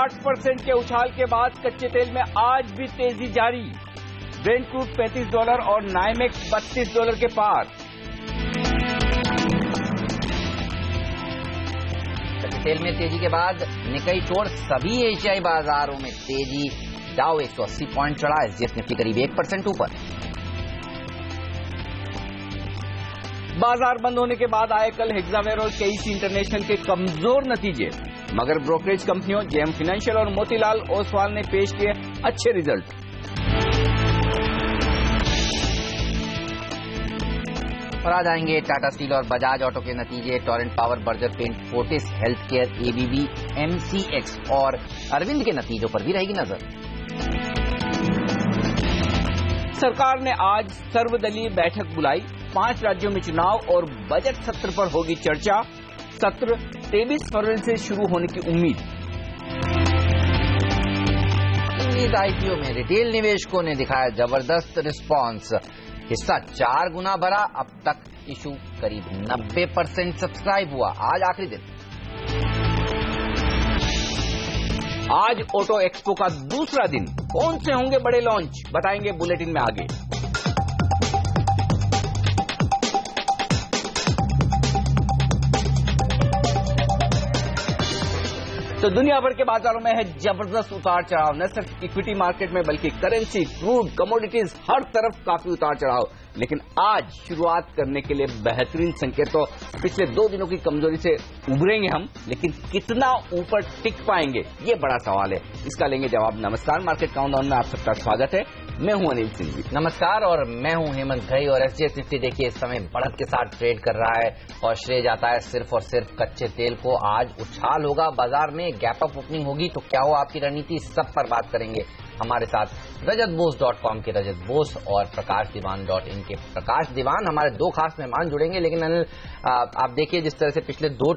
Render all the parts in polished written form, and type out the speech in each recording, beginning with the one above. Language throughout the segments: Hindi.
60% के उछाल के बाद कच्चे तेल में आज भी तेजी जारी। ब्रेंट क्रूड $35 और नाइमेक्स $32 के पार। कच्चे तेल में तेजी के बाद निकाई छोड़ सभी एशियाई बाजारों में तेजी। डाउ 180 पॉइंट चढ़ा, एसजीएक्स निफ्टी करीब 1% ऊपर। बाजार बंद होने के बाद आए कल हेक्सावेयर और केईसी इंटरनेशनल के कमजोर नतीजे, मगर ब्रोकरेज कंपनियों जेएम फाइनेंशियल और मोतीलाल ओसवाल ने पेश किए अच्छे रिजल्ट। और आ जाएंगे टाटा स्टील और बजाज ऑटो के नतीजे, Torrent power, Berger paint, Fortis health care, ABB, MCX और अरविंद के नतीजों पर भी रहेगी नजर। सरकार ने आज सर्वदलीय बैठक बुलाई। 5 राज्यों में चुनाव और बजट सत्र पर होगी चर्चा। सत्र 23 फरवरी से शुरू होने की उम्मीद। इंडीज आईपीओ में रिटेल निवेशकों ने दिखाया जबरदस्त रिस्पांस। हिस्सा 4 गुना बढ़ा। अब तक इशू करीब 90% सब्सक्राइब हुआ। आज आखिरी दिन। आज ऑटो एक्सपो का दूसरा दिन। कौन से होंगे बड़े लॉन्च, बताएंगे बुलेटिन में आगे। तो दुनिया भर के बाजारों में है जबरदस्त उतार चढ़ाव। न सिर्फ इक्विटी मार्केट में बल्कि करेंसी, क्रूड, कमोडिटीज, हर तरफ काफी उतार चढ़ाव। लेकिन आज शुरुआत करने के लिए बेहतरीन संकेत। तो पिछले 2 दिनों की कमजोरी से उभरेंगे हम, लेकिन कितना ऊपर टिक पाएंगे, ये बड़ा सवाल है। इसका लेंगे जवाब। नमस्कार, मार्केट काउंटडाउन में आप सबका स्वागत है। मैं हूं अनिल सिंघवी। नमस्कार, और मैं हूं हेमंत घई। और एसजीएक्स निफ्टी देखिए इस समय बढ़त के साथ ट्रेड कर रहा है और श्रेय जाता है सिर्फ और सिर्फ कच्चे तेल को। आज उछाल होगा बाजार में, गैप अप ओपनिंग होगी तो क्या हो आपकी रणनीति, सब पर बात करेंगे। हमारे साथ rajatbose.com के रजत बोस और prakashdiwan.in के प्रकाश दीवान, हमारे 2 खास मेहमान जुड़ेंगे। लेकिन अनिल, आप देखिए जिस तरह से पिछले 3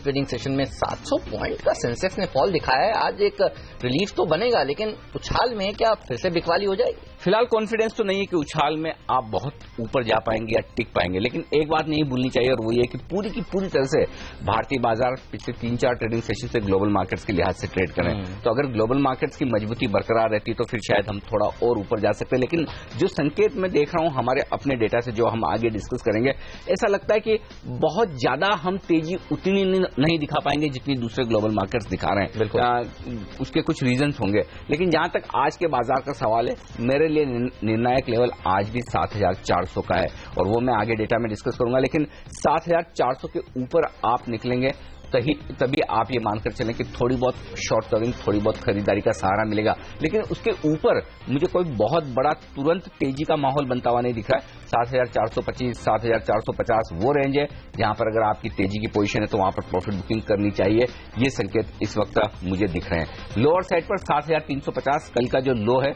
ट्रेडिंग सेशन में 700 पॉइंट का सेंसेक्स ने फॉल दिखाया है। आज एक रिलीफ तो बनेगा, लेकिन उछाल में क्या फिर से बिकवाली हो जाएगी? फिलहाल कॉन्फिडेंस तो नहीं है कि उछाल में आप बहुत ऊपर जा पाएंगे या टिक पाएंगे। लेकिन एक बात नहीं भूलनी चाहिए, और वो ये कि पूरी की पूरी तरह से भारतीय बाजार पिछले 3-4 ट्रेडिंग सेशन से ग्लोबल मार्केट्स के लिहाज से ट्रेड करें। तो अगर ग्लोबल मार्केट्स की मजबूती बरकरार रहती तो फिर शायद हम थोड़ा और ऊपर जा सकते। लेकिन जो संकेत मैं देख रहा हूं हमारे अपने डेटा से, जो हम आगे डिस्कस करेंगे, ऐसा लगता है कि बहुत ज्यादा हम तेजी उतनी नहीं दिखा पाएंगे जितनी दूसरे ग्लोबल मार्केट्स दिखा रहे हैं। बिल्कुल उसके कुछ रीजंस होंगे। लेकिन जहां तक आज के बाजार का सवाल है, मेरे लिए निर्णायक लेवल आज भी 7400 का है, और वो मैं आगे डेटा में डिस्कस करूंगा। लेकिन 7400 के ऊपर आप निकलेंगे तभी आप ये मानकर चलें कि थोड़ी बहुत शॉर्ट कवरिंग, थोड़ी बहुत खरीदारी का सहारा मिलेगा। लेकिन उसके ऊपर मुझे कोई बहुत बड़ा तुरंत तेजी का माहौल बनता हुआ नहीं दिख रहा है। 7425, 7450 वो रेंज है जहां पर अगर आपकी तेजी की पोजीशन है तो वहां पर प्रॉफिट बुकिंग करनी चाहिए। ये संकेत इस वक्त मुझे दिख रहे हैं। लोअर साइड पर 7350 कल का जो लो है,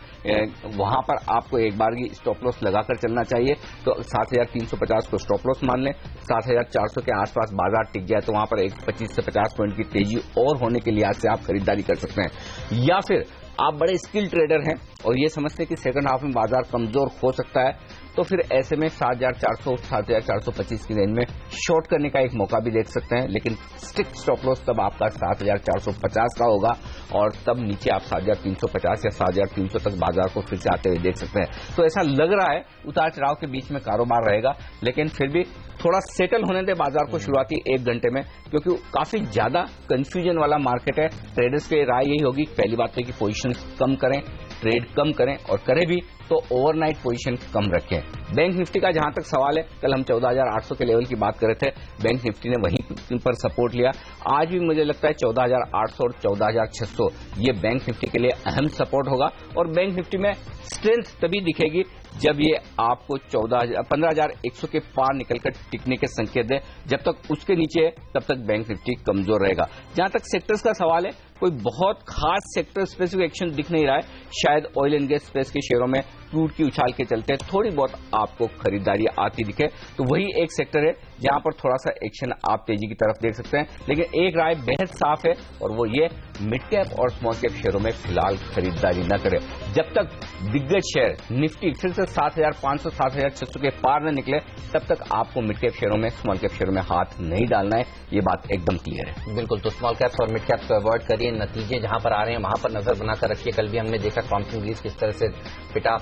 वहां पर आपको एक बार की स्टॉप लॉस लगाकर चलना चाहिए। तो 7350 को स्टॉप लॉस मान लें। 7400 के आसपास बाजार टिक जाए तो वहां पर 25 से 50 पॉइंट की तेजी और होने के लिहाज से आप खरीदारी कर सकते हैं। या फिर आप बड़े स्किल ट्रेडर हैं और ये समझते हैं कि सेकंड हाफ में बाजार कमजोर हो सकता है, तो फिर ऐसे में 7400, 7425 की रेंज में शॉर्ट करने का एक मौका भी देख सकते हैं। लेकिन स्ट्रिक्ट स्टॉप लॉस तब आपका 7450 का होगा, और तब नीचे आप 7350 या 7300 तक बाजार को फिर से आते हुए देख सकते हैं। तो ऐसा लग रहा है उतार चढ़ाव के बीच में कारोबार रहेगा, लेकिन फिर भी थोड़ा सेटल होने दे बाजार को शुरुआती 1 घंटे में, क्योंकि काफी ज्यादा कंफ्यूजन वाला मार्केट है। ट्रेडर्स की राय यही होगी, पहली बात है कि पोजीशन कम करें, ट्रेड कम करें, और करें भी तो ओवरनाइट पोजीशन कम रखें। बैंक निफ्टी का जहां तक सवाल है, कल हम 14800 के लेवल की बात कर रहे थे, बैंक निफ्टी ने वहीं पर सपोर्ट लिया। आज भी मुझे लगता है 14800 और 14600 ये बैंक निफ्टी के लिए अहम सपोर्ट होगा। और बैंक निफ्टी में स्ट्रेंथ तभी दिखेगी जब ये आपको 15,100 के पार निकलकर टिकने के संकेत दे। जब तक उसके नीचे है तब तक बैंक निफ्टी कमजोर रहेगा। जहां तक सेक्टर्स का सवाल है, कोई बहुत खास सेक्टर स्पेसिफिक एक्शन दिख नहीं रहा है। शायद ऑयल एंड गैस स्पेस के शेयरों में क्रूड की उछाल के चलते थोड़ी बहुत आपको खरीदारी आती दिखे, तो वही एक सेक्टर है जहां पर थोड़ा सा एक्शन आप तेजी की तरफ देख सकते हैं। लेकिन एक राय बेहद साफ है और वो ये, मिड कैप और स्मॉल कैप शेयरों में फिलहाल खरीदारी न करें। जब तक दिग्गज शेयर निफ्टी फिर से 7,500 7,600 के पार न निकले, तब तक आपको मिड कैप शेयरों में, स्मॉल कैप शेयरों में हाथ नहीं डालना है। ये बात एकदम क्लियर है। बिल्कुल, तो स्मॉल कैप्स और मिड कैप्स को अवॉइड करिए, नतीजे जहां पर आ रहे हैं वहां पर नजर बनाकर रखिए। कल भी हमने देखा क्रॉम्पटन ग्रीव्स किस तरह से पिटा,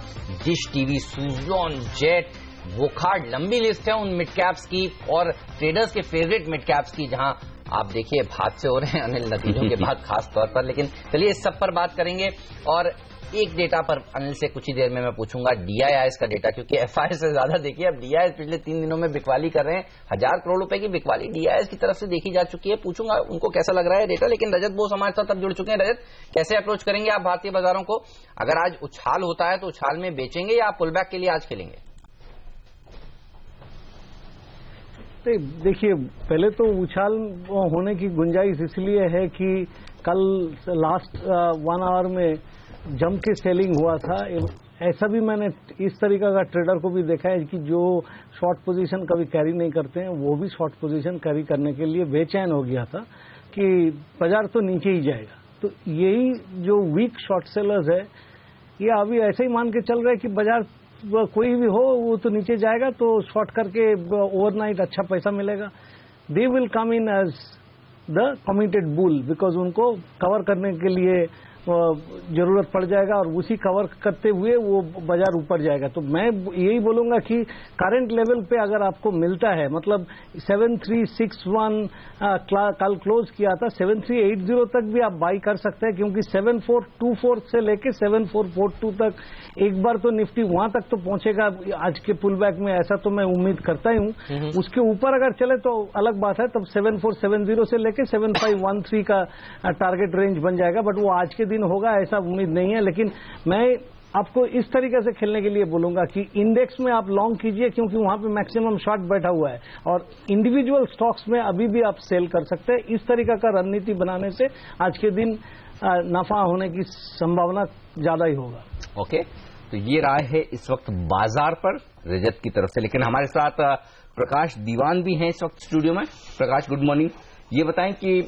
dish TV, Suzlon, jet, Wockhardt, लंबी लिस्ट है उन मिड कैप्स की और ट्रेडर्स के फेवरेट मिड कैप्स की, जहां आप देखिए हादसे हो रहे हैं अनिल नतीजों के बाद खास तौर पर। लेकिन चलिए इस सब पर बात करेंगे और एक डेटा पर अनिल से कुछ ही देर में मैं पूछूंगा, डीआईआईएस का डेटा, क्योंकि एफआई से ज्यादा देखिए अब डीआईआईएस पिछले 3 दिनों में बिकवाली कर रहे हैं। 1000 करोड़ रुपए की बिकवाली डीआईआईएस की तरफ से देखी जा चुकी है। पूछूंगा उनको कैसा लग रहा है डेटा। लेकिन रजत बोस हमारे साथ अब जुड़ चुके हैं। रजत, कैसे अप्रोच करेंगे आप भारतीय बाजारों को? अगर आज उछाल होता है तो उछाल में बेचेंगे या आप पुलबैक के लिए आज खेलेंगे? देखिए, पहले तो उछाल होने की गुंजाइश इसलिए है कि कल लास्ट 1 आवर में जम के सेलिंग हुआ था। ऐसा भी मैंने इस तरीका का ट्रेडर को भी देखा है कि जो शॉर्ट पोजीशन कभी कैरी नहीं करते हैं, वो भी शॉर्ट पोजीशन कैरी करने के लिए बेचैन हो गया था कि बाजार तो नीचे ही जाएगा। तो यही जो वीक शॉर्ट सेलर्स है, ये अभी ऐसे ही मान के चल रहे हैं कि बाजार कोई भी हो वो तो नीचे जाएगा, तो शॉर्ट करके ओवरनाइट अच्छा पैसा मिलेगा। They will come in as the committed bull, because उनको कवर करने के लिए जरूरत पड़ जाएगा और उसी कवर करते हुए वो बाजार ऊपर जाएगा। तो मैं यही बोलूंगा कि करंट लेवल पे अगर आपको मिलता है, मतलब 7361 कल क्लोज किया था, 7380 तक भी आप बाई कर सकते हैं, क्योंकि 7424 से लेके 7442 तक एक बार तो निफ्टी वहां तक तो पहुंचेगा आज के पुलबैक में, ऐसा तो मैं उम्मीद करता ही हूं। उसके ऊपर अगर चले तो अलग बात है, तब 7470 से लेके 7513 का टारगेट रेंज बन जाएगा। बट वो आज के दिन होगा ऐसा उम्मीद नहीं है। लेकिन मैं आपको इस तरीके से खेलने के लिए बोलूंगा कि इंडेक्स में आप लॉन्ग कीजिए, क्योंकि वहां पे मैक्सिमम शॉर्ट बैठा हुआ है, और इंडिविजुअल स्टॉक्स में अभी भी आप सेल कर सकते हैं। इस तरीका का रणनीति बनाने से आज के दिन नफा होने की संभावना ज्यादा ही होगा। ओके, तो ये राय है इस वक्त बाजार पर रजत की तरफ से। लेकिन हमारे साथ प्रकाश दीवान भी हैं इस वक्त स्टूडियो में। प्रकाश, गुड मॉर्निंग। ये बताएं कि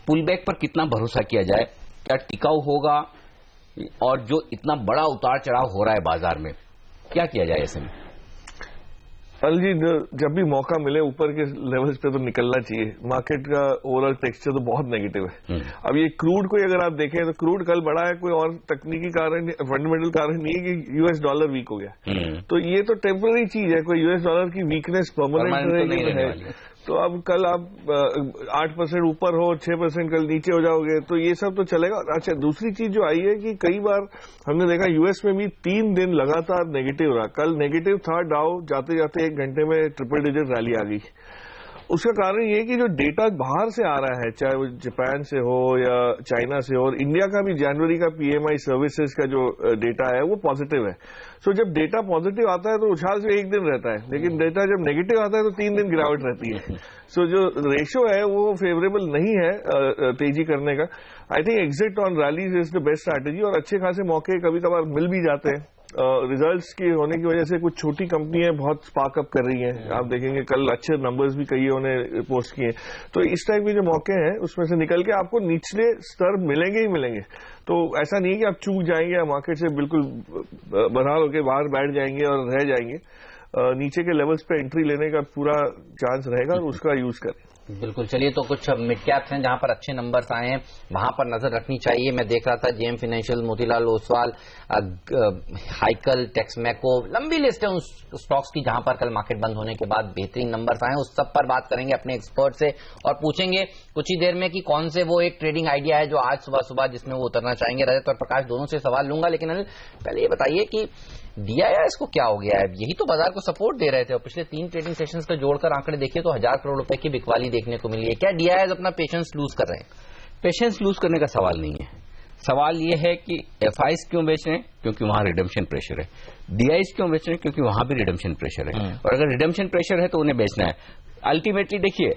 पुलबैक पर कितना भरोसा किया जाए, क्या टिकाऊ होगा, और जो इतना बड़ा उतार चढ़ाव हो रहा है बाजार में, क्या किया जाए ऐसे में? अनिल जी, जब भी मौका मिले ऊपर के लेवल्स पे तो निकलना चाहिए। मार्केट का ओवरऑल टेक्सचर तो बहुत नेगेटिव है। अब ये क्रूड को अगर आप देखें तो क्रूड कल बढ़ा है, कोई और तकनीकी कारण, फंडामेंटल कारण नहीं है कि यूएस डॉलर वीक हो गया। तो ये तो टेम्पररी चीज है, कोई यूएस डॉलर की वीकनेस परमानेंट है। तो अब कल आप 8% ऊपर हो, 6% कल नीचे हो जाओगे, तो ये सब तो चलेगा। अच्छा, दूसरी चीज जो आई है कि कई बार हमने देखा यूएस में भी 3 दिन लगातार नेगेटिव रहा। कल नेगेटिव था, डाउ जाते जाते 1 घंटे में ट्रिपल डिजिट रैली आ गई। उसका कारण ये कि जो डेटा बाहर से आ रहा है, चाहे वो जापान से हो या चाइना से हो, और इंडिया का भी जनवरी का पीएमआई सर्विसेज का जो डेटा है वो पॉजिटिव है। सो जब डेटा पॉजिटिव आता है तो उछाल से 1 दिन रहता है, लेकिन डेटा जब नेगेटिव आता है तो 3 दिन गिरावट रहती है। सो जो रेशो है वो फेवरेबल नहीं है तेजी करने का। I think exit on rallies is the best strategy, और अच्छे खासे मौके कभी कभार मिल भी जाते हैं। रिजल्ट्स की होने की वजह से कुछ छोटी कंपनियां बहुत स्पार्क अप कर रही हैं। आप देखेंगे कल अच्छे नंबर्स भी कई उन्होंने पोस्ट किए। तो इस टाइप के जो मौके हैं उसमें से निकल के आपको निचले स्तर मिलेंगे ही मिलेंगे। तो ऐसा नहीं है कि आप चूक जाएंगे या मार्केट से बिल्कुल बदहाल होकर बाहर बैठ जाएंगे और रह जाएंगे। नीचे के लेवल्स पे एंट्री लेने का पूरा चांस रहेगा और उसका यूज करें। बिल्कुल, चलिए तो कुछ मिड कैप्स हैं जहां पर अच्छे नंबर्स आए हैं, वहां पर नजर रखनी चाहिए। मैं देख रहा था JM financial, Motilal Oswal, हाइकल, Texmaco, लंबी लिस्ट है उन स्टॉक्स की जहां पर कल मार्केट बंद होने के बाद बेहतरीन नंबर्स आए। उस सब पर बात करेंगे अपने एक्सपर्ट से और पूछेंगे कुछ ही देर में कि कौन से वो एक ट्रेडिंग आइडिया है जो आज सुबह सुबह जिसमें वो उतरना चाहेंगे। रजत और प्रकाश दोनों से सवाल लूंगा, लेकिन अनिल पहले ये बताइए कि डीआईआईएस को क्या हो गया है? यही तो बाजार को सपोर्ट दे रहे थे और पिछले 3 ट्रेडिंग सेशंस को जोड़कर आंकड़े देखिए तो 1000 करोड़ रुपए की बिकवाली देखने को मिली है। क्या डीआईआईएस अपना पेशेंस लूज कर रहे हैं? पेशेंस लूज करने का सवाल नहीं है। सवाल ये है कि एफआईज क्यों बेच रहे हैं, क्योंकि वहां रिडम्पशन प्रेशर है। DIs क्यों बेच रहे हैं? क्योंकि वहां भी रिडम्पशन प्रेशर है, और अगर रिडम्पशन प्रेशर है तो उन्हें बेचना है। अल्टीमेटली देखिए,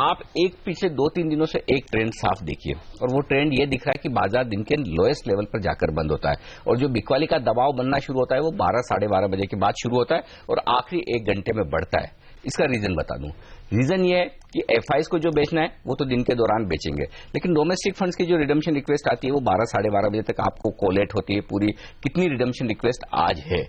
आप एक पिछले 2-3 दिनों से एक ट्रेंड साफ देखिए, और वो ट्रेंड ये दिख रहा है कि बाजार दिन के लोएस्ट लेवल पर जाकर बंद होता है, और जो बिकवाली का दबाव बनना शुरू होता है वो 12-12:30 बजे के बाद शुरू होता है और आखिरी 1 घंटे में बढ़ता है। इसका रीजन बता दूं। रीजन ये है कि FIs को जो बेचना है वो तो दिन के दौरान बेचेंगे, लेकिन डोमेस्टिक फंड्स की जो रिडम्पशन रिक्वेस्ट आती है वो 12-12:30 बजे तक आपको कोलेट होती है पूरी, कितनी रिडम्पशन रिक्वेस्ट आज है।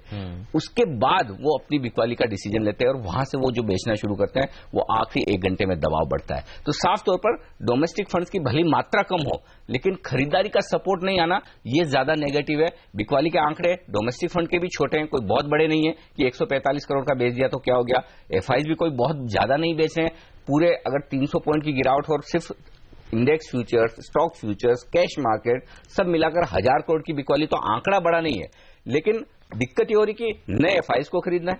उसके बाद वो अपनी बिकवाली का डिसीजन लेते हैं और वहां से वो जो बेचना शुरू करते हैं वो आखिरी 1 घंटे में दबाव बढ़ता है। तो साफ तौर पर डोमेस्टिक फंड्स की भली मात्रा कम हो, लेकिन खरीदारी का सपोर्ट नहीं आना, ये ज्यादा नेगेटिव है। बिकवाली के आंकड़े डोमेस्टिक फंड के भी छोटे हैं, कोई बहुत बड़े नहीं है कि 145 करोड़ का बेच दिया तो क्या हो गया। FIs भी कोई बहुत ज्यादा नहीं बेच रहे हैं। पूरे अगर 300 पॉइंट की गिरावट हो और सिर्फ index futures, stock futures, cash market सब मिलाकर 1000 करोड़ की बिकवाली, तो आंकड़ा बड़ा नहीं है। लेकिन दिक्कत ये हो रही कि न FIs को खरीदना है,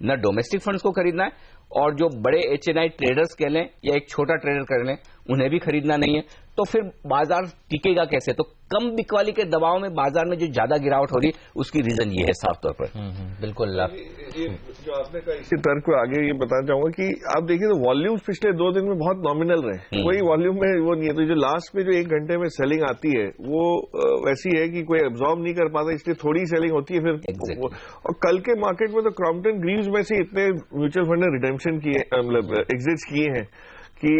न डोमेस्टिक फंड्स को खरीदना है, और जो बड़े HNI ट्रेडर्स कह लें या एक छोटा ट्रेडर कर लें उन्हें भी खरीदना नहीं है। तो फिर बाजार टिकेगा कैसे? तो कम बिकवाली के दबाव में बाजार में जो ज्यादा गिरावट हो रही उसकी रीजन ये है साफ तौर पर। बिल्कुल। ये जो आपने कहा, इसी तर्क को आगे ये बताना चाहूंगा कि आप देखिए तो वॉल्यूम्स पिछले 2 दिन में बहुत नॉमिनल रहे, कोई वॉल्यूम में वो नहीं है। तो जो लास्ट में जो 1 घंटे में सेलिंग आती है वो वैसी है कि कोई एब्जॉर्ब नहीं कर पाता, इसलिए थोड़ी सेलिंग होती है फिर। और कल के मार्केट में तो क्रॉम्पटन ग्रीव्स में से इतने म्यूचुअल फंड ने रिडेम्पशन किए, मतलब एग्जिट्स किए हैं कि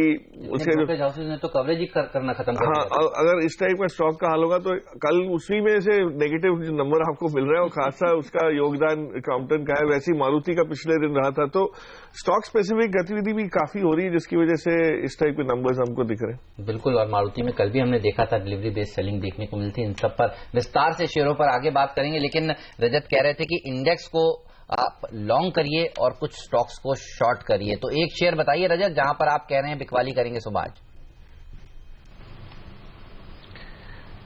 उसके ब्रोकरेज हाउसेज ने तो कवरेज ही करना खत्म कर दिया। हाँ, अगर इस टाइप का स्टॉक का हाल होगा तो कल उसी में से नेगेटिव नंबर आपको मिल रहा है और खासा उसका योगदान क्रॉम्पटन का है। वैसे ही मारुति का पिछले दिन रहा था। तो स्टॉक स्पेसिफिक गतिविधि भी काफी हो रही है जिसकी वजह से इस टाइप के नंबर्स हमको दिख रहे हैं। बिल्कुल। और मारुति में कल भी हमने देखा था डिलीवरी बेस्ड सेलिंग देखने को मिलती है। इन सब पर विस्तार से शेयरों पर आगे बात करेंगे, लेकिन रजत कह रहे थे कि इंडेक्स को आप लॉन्ग करिए और कुछ स्टॉक्स को शॉर्ट करिए। तो एक शेयर बताइए रजत जहां पर आप कह रहे हैं बिकवाली करेंगे सुबह आज।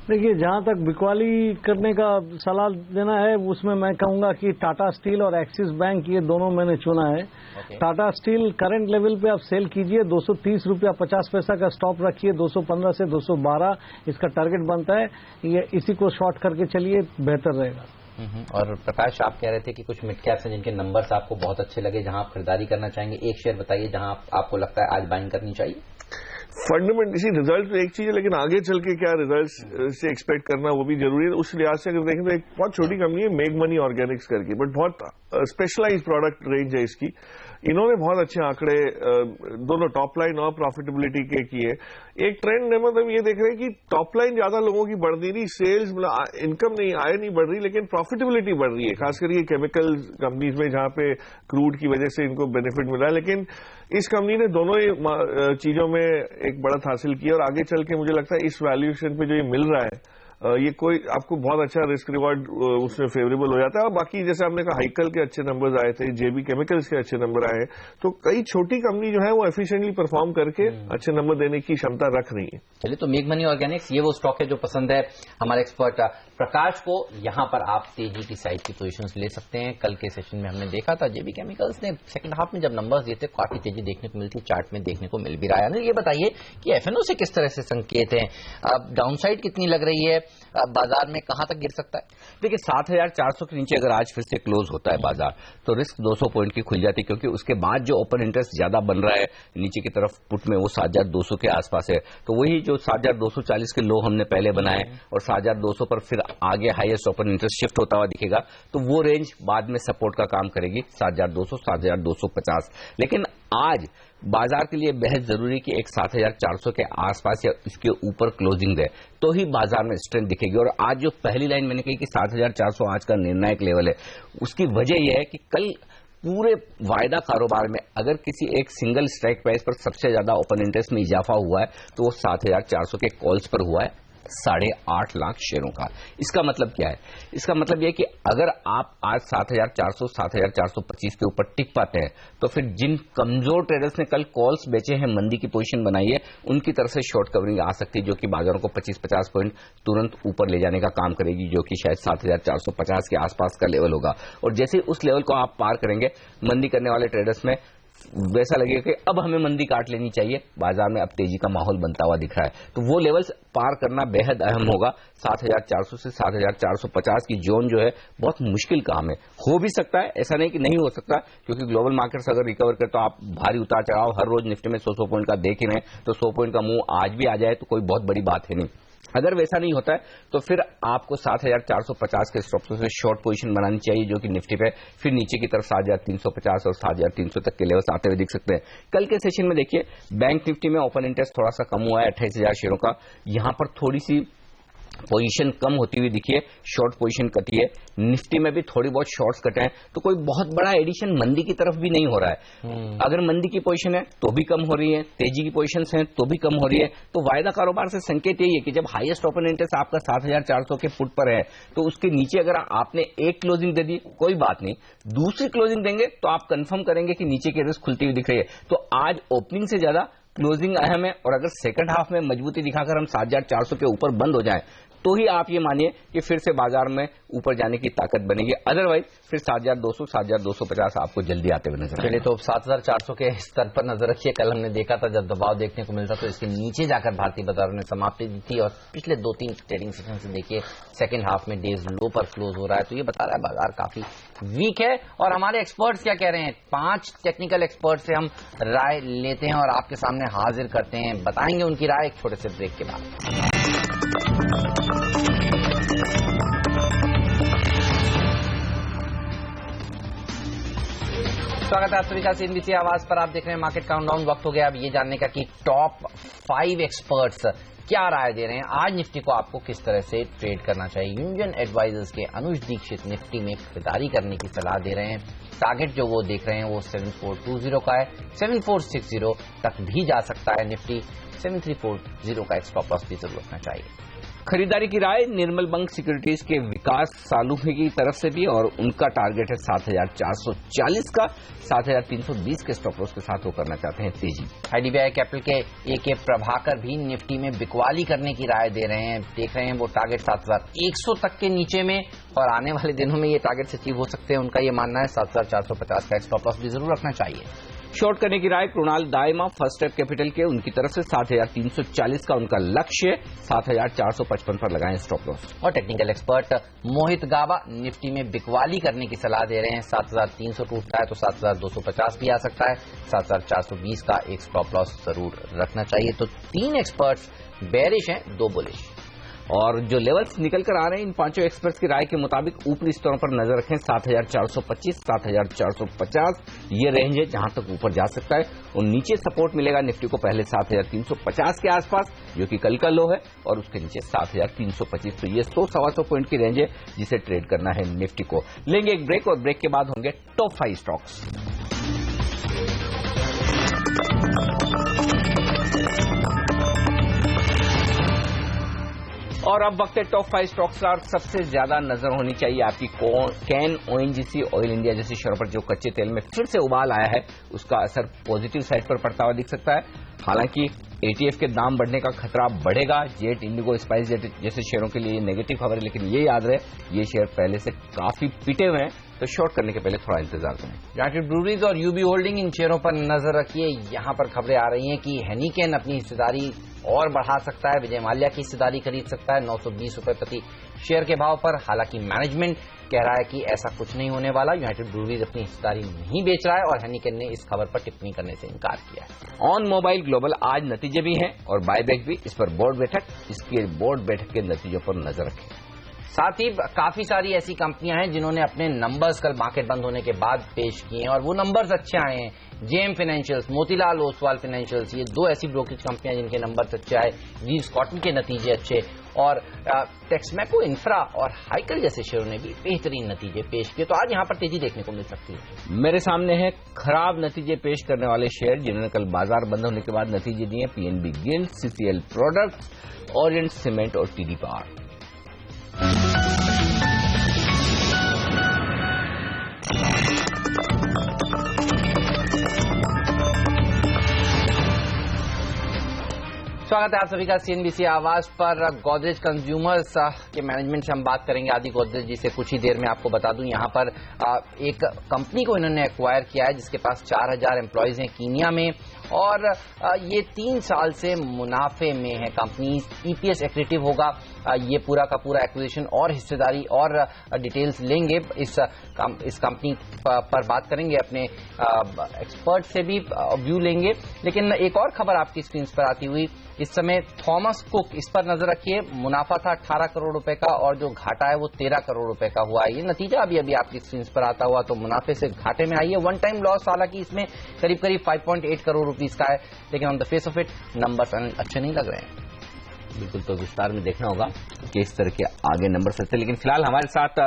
देखिए, जहां तक बिकवाली करने का सलाह देना है उसमें मैं कहूंगा कि टाटा स्टील और एक्सिस बैंक, ये दोनों मैंने चुना है। टाटा स्टील करंट लेवल पे आप सेल कीजिए, 230 रुपया 50 पैसा का स्टॉप रखिए, 215 से 212 इसका टारगेट बनता है। ये इसी को शॉर्ट करके चलिए, बेहतर रहेगा। और प्रकाश, आप कह रहे थे कि कुछ मिड कैप्स हैं जिनके नंबर्स आपको बहुत अच्छे लगे, जहां आप खरीदारी करना चाहेंगे। एक शेयर बताइए जहां आपको लगता है आज बाइंग करनी चाहिए। फंडामेंटल इसी रिजल्ट तो एक चीज है, लेकिन आगे चल के क्या रिजल्ट्स से एक्सपेक्ट करना वो भी जरूरी है। उस लिहाज से अगर देखें तो एक बहुत छोटी कंपनी है मेक मनी ऑर्गेनिक्स करके, बट बहुत स्पेशलाइज्ड प्रोडक्ट रेंज है इसकी। इन्होंने बहुत अच्छे आंकड़े दोनों टॉप लाइन और प्रॉफिटेबिलिटी के किए। एक ट्रेंड है, मतलब ये देख रहे हैं कि टॉप लाइन ज्यादा लोगों की बढ़ नहीं रही, सेल्स मतलब इनकम नहीं, आय नहीं बढ़ रही, लेकिन प्रॉफिटेबिलिटी बढ़ रही है, खासकर ये केमिकल कंपनीज में जहां पे क्रूड की वजह से इनको बेनिफिट मिला है। लेकिन इस कंपनी ने दोनों ही चीजों में एक बढ़त हासिल की और आगे चल के मुझे लगता है इस वैल्यूएशन पे जो ये मिल रहा है ये कोई आपको बहुत अच्छा रिस्क रिवॉर्ड उसमें फेवरेबल हो जाता है। और बाकी जैसे आपने कहा हाइकल के अच्छे नंबर्स आए थे, जेबी केमिकल्स के अच्छे नंबर आए, तो कई छोटी कंपनी जो है वो एफिशिएंटली परफॉर्म करके अच्छे नंबर देने की क्षमता रख रही है। चलिए, तो मेक मनी ऑर्गेनिक्स ये वो स्टॉक है जो पसंद है हमारे एक्सपर्ट प्रकाश को। यहां पर आप तेजी की साइड की पोजीशंस ले सकते हैं। कल के सेशन में हमने देखा था जेबी केमिकल्स ने सेकंड हाफ में जब नंबर्स दिए थे काफी तेजी देखने को मिलती, चार्ट में देखने को मिल भी रहा है। ये बताइए कि एफएनओ से किस तरह से संकेत हैं, डाउनसाइड कितनी लग रही है, बाजार में कहां तक गिर सकता है? देखिए, 7400 के नीचे अगर आज फिर से क्लोज होता है बाजार तो रिस्क 200 पॉइंट की खुल जाती है, क्योंकि उसके बाद जो ओपन इंटरेस्ट ज्यादा बन रहा है नीचे की तरफ पुट में वो 7200 के आसपास है। तो वही जो 7240 के लो हमने पहले बनाए और 7200 पर फिर आगे हाईएस्ट ओपन इंटरेस्ट शिफ्ट होता हुआ दिखेगा, तो वो रेंज बाद में सपोर्ट का काम करेगी 7200 7250। लेकिन आज बाजार के लिए बेहद जरूरी कि एक 7400 के आसपास या इसके ऊपर क्लोजिंग दे तो ही बाजार में स्ट्रेंथ दिखेगी। और आज जो पहली लाइन मैंने कही कि 7400 आज का निर्णायक लेवल है, उसकी वजह यह है कि कल पूरे वायदा कारोबार में अगर किसी एक सिंगल स्ट्राइक प्राइस पर सबसे ज्यादा ओपन इंटरेस्ट में इजाफा हुआ है तो वो 7400 के कॉल्स पर हुआ है 8.5 लाख शेयरों का। इसका मतलब क्या है? इसका मतलब यह कि अगर आप आज 7400 7425 के ऊपर टिक पाते हैं तो फिर जिन कमजोर ट्रेडर्स ने कल कॉल्स बेचे हैं, मंदी की पोजीशन बनाई है, उनकी तरफ से शॉर्ट कवरिंग आ सकती है, जो कि बाजारों को 25-50 पॉइंट तुरंत ऊपर ले जाने का काम करेगी, जो कि शायद 7450 के आसपास का लेवल होगा। और जैसे उस लेवल को आप पार करेंगे, मंदी करने वाले ट्रेडर्स में वैसा लगेगा कि अब हमें मंदी काट लेनी चाहिए, बाजार में अब तेजी का माहौल बनता हुआ दिख रहा है। तो वो लेवल्स पार करना बेहद अहम होगा। 7,400 से 7,450 की जोन जो है बहुत मुश्किल काम है। हो भी सकता है, ऐसा नहीं कि नहीं हो सकता, क्योंकि ग्लोबल मार्केट्स अगर रिकवर करे तो आप भारी उतार चढ़ाव हर रोज निफ्टी में 100 पॉइंट का देख ही रहे, तो 100 पॉइंट का मूव आज भी आ जाए तो कोई बहुत बड़ी बात है नहीं। अगर वैसा नहीं होता है तो फिर आपको 7,450 के स्टॉप लॉस से शॉर्ट पोजीशन बनानी चाहिए, जो कि निफ्टी पे फिर नीचे की तरफ 7,350 और 7,300 तक के लेवल्स आते हुए दिख सकते हैं। कल के सेशन में देखिए बैंक निफ्टी में ओपन इंटरेस्ट थोड़ा सा कम हुआ है 28,000 शेयरों का। यहां पर थोड़ी सी पोजीशन कम होती हुई दिखी है, शॉर्ट पोजीशन कटी है। निफ्टी में भी थोड़ी बहुत शॉर्ट्स कटे हैं, तो कोई बहुत बड़ा एडिशन मंदी की तरफ भी नहीं हो रहा है। अगर मंदी की पोजीशन है तो भी कम हो रही है, तेजी की पोजीशंस हैं तो भी कम हो रही है। तो वायदा कारोबार से संकेत यही है कि जब हाईएस्ट ओपन इंटरेस्ट आपका 7,400 के फुट पर है, तो उसके नीचे अगर आपने एक क्लोजिंग दे दी कोई बात नहीं, दूसरी क्लोजिंग देंगे तो आप कंफर्म करेंगे कि नीचे की रिस्क खुलती हुई दिख रही है। तो आज ओपनिंग से ज्यादा क्लोजिंग अहम है, और अगर सेकंड हाफ में मजबूती दिखाकर हम 7,400 के ऊपर बंद हो जाएं तो ही आप ये मानिए कि फिर से बाजार में ऊपर जाने की ताकत बनेगी। अदरवाइज फिर 7,200 7,250 आपको जल्दी आते हुए नजर चलिए, तो 7,400 के स्तर पर नजर रखिए। कल हमने देखा था जब दबाव देखने को मिलता तो इसके नीचे जाकर भारतीय बाजारों ने समाप्ति दी थी, और पिछले 2-3 ट्रेडिंग सेशन से देखिए सेकंड हाफ में डेज लो पर क्लोज हो रहा है। तो ये बता रहा है बाजार काफी वीक है। और हमारे एक्सपर्ट्स क्या कह रहे हैं, 5 टेक्निकल एक्सपर्ट से हम राय लेते हैं और आपके सामने हाजिर करते हैं, बताएंगे उनकी राय एक छोटे से ब्रेक के बाद। स्वागत है आप सभी का CNBC आवाज पर। आप देख रहे हैं मार्केट काउंटडाउन। वक्त हो गया अब ये जानने का कि टॉप 5 एक्सपर्ट्स क्या राय दे रहे हैं, आज निफ्टी को आपको किस तरह से ट्रेड करना चाहिए। यूनियन एडवाइजर्स के अनुज दीक्षित निफ्टी में खरीदारी करने की सलाह दे रहे हैं। टारगेट जो वो देख रहे हैं वो 7420 का है, 7460 तक भी जा सकता है निफ्टी। 7340 का एक स्टॉप लॉस भी जरूर रखना चाहिए। खरीदारी की राय निर्मल बैंक सिक्योरिटीज के विकास सालूफे की तरफ से भी, और उनका टारगेट है 7,440 का। 7,320 के स्टॉप लॉस के साथ वो करना चाहते हैं तेजी। IDBI कैपिटल के AK प्रभाकर भी निफ्टी में बिकवाली करने की राय दे रहे हैं। देख रहे हैं वो टारगेट 7,100 तक के नीचे में, और आने वाले दिनों में ये टारगेट अचीव हो सकते हैं। उनका ये मानना है 7,450 का स्टॉप लॉस भी जरूर रखना चाहिए। शॉर्ट करने की राय Krunal Dayma first step capital के, उनकी तरफ से 7,340 का उनका लक्ष्य, 7,455 पर लगाएं स्टॉप लॉस। और टेक्निकल एक्सपर्ट मोहित गावा निफ्टी में बिकवाली करने की सलाह दे रहे हैं। 7,300 टूटता है तो 7,250 भी आ सकता है। 7,420 का एक स्टॉप लॉस जरूर रखना चाहिए। तो 3 एक्सपर्ट्स बेरिश हैं, 2 बुलिश। और जो लेवल्स निकल कर आ रहे हैं इन 5 एक्सपर्ट्स की राय के मुताबिक ऊपरी स्तरों पर नजर रखें। 7,425 7,450 ये रेंज है जहां तक ऊपर जा सकता है, और नीचे सपोर्ट मिलेगा निफ्टी को पहले 7,350 के आसपास, जो कि कल का लो है, और उसके नीचे 7,325। तो ये 100-125 पॉइंट की रेंज है जिसे ट्रेड करना है निफ्टी को। लेंगे एक ब्रेक, और ब्रेक के बाद होंगे टॉप 5 स्टॉक्स। और अब वक्त है टॉप 5 स्टॉक्स का। सबसे ज्यादा नजर होनी चाहिए आपकी कैन ONGC ऑयल इंडिया जैसी शेयरों पर, जो कच्चे तेल में फिर से उबाल आया है, उसका असर पॉजिटिव साइड पर पड़ता हुआ दिख सकता है। हालांकि ETF के दाम बढ़ने का खतरा बढ़ेगा। जेट, इंडिगो, स्पाइस जेट जैसे शेयरों के लिए नेगेटिव खबर है, लेकिन ये याद रहे ये शेयर पहले से काफी पिटे हुए हैं, तो शॉर्ट करने के पहले थोड़ा इंतजार करें। यूनाइटेड ब्रूवरीज और UB होल्डिंग इन शेयरों पर नजर रखिए। यहां पर खबरें आ रही हैं कि हेनिकेन अपनी हिस्सेदारी और बढ़ा सकता है, विजय माल्या की हिस्सेदारी खरीद सकता है 920 रुपए प्रति शेयर के भाव पर। हालांकि मैनेजमेंट कह रहा है कि ऐसा कुछ नहीं होने वाला, यूनाइटेड ब्रूवरीज अपनी हिस्सेदारी नहीं बेच रहा है, और हेनिकेन ने इस खबर पर टिप्पणी करने से इनकार किया है। ऑन मोबाइल ग्लोबल आज नतीजे भी हैं और बायबैक भी, इस पर बोर्ड बैठक, इसके बोर्ड बैठक के नतीजों पर नजर रखें। साथ ही काफी सारी ऐसी कंपनियां हैं जिन्होंने अपने नंबर्स कल मार्केट बंद होने के बाद पेश किए हैं, और वो नंबर्स अच्छे आए हैं। JM financials, Motilal Oswal financials, ये 2 ऐसी ब्रोकरेज कंपनियां जिनके नंबर्स अच्छे आए। रीव्स कॉटन के नतीजे अच्छे, और टेक्समैको इंफ्रा और हाइकल जैसे शेयरों ने भी बेहतरीन नतीजे पेश किए। तो आज यहां पर तेजी देखने को मिल सकती है। मेरे सामने है खराब नतीजे पेश करने वाले शेयर जिन्होंने कल बाजार बंद होने के बाद नतीजे दिए। PNB guild, CCL products, Orient cement और TD पावर। स्वागत है आप सभी का सीएनबीसी आवाज पर। गोदरेज कंज्यूमर्स के मैनेजमेंट से हम बात करेंगे आदि गोदरेज जी से कुछ ही देर में। आपको बता दूं यहाँ पर एक कंपनी को इन्होंने एक्वायर किया है जिसके पास 4000 एम्प्लॉयज हैं कीनिया में, और ये 3 साल से मुनाफे में है। कंपनी ईपीएस एक्रेटिव होगा। ये पूरा का पूरा एक्विजिशन और हिस्सेदारी और डिटेल्स लेंगे। इस कंपनी पर बात करेंगे, अपने एक्सपर्ट से भी व्यू लेंगे। लेकिन एक और खबर आपकी स्क्रीन पर आती हुई इस समय, थॉमस कुक, इस पर नजर रखिए। मुनाफा था 18 करोड़ रुपए का और जो घाटा है वो 13 करोड़ रुपए का हुआ है। ये नतीजा अभी अभी आपकी स्क्रीन पर आता हुआ, तो मुनाफे से घाटे में आई है। वन टाइम लॉस हालांकि इसमें करीब करीब 5.8 करोड़ रुपीस का है, लेकिन on the face of it numbers अच्छे नहीं लग रहे हैं। बिल्कुल, तो विस्तार में देखना होगा कि इस तरह के आगे नंबर सकते। लेकिन फिलहाल हमारे साथ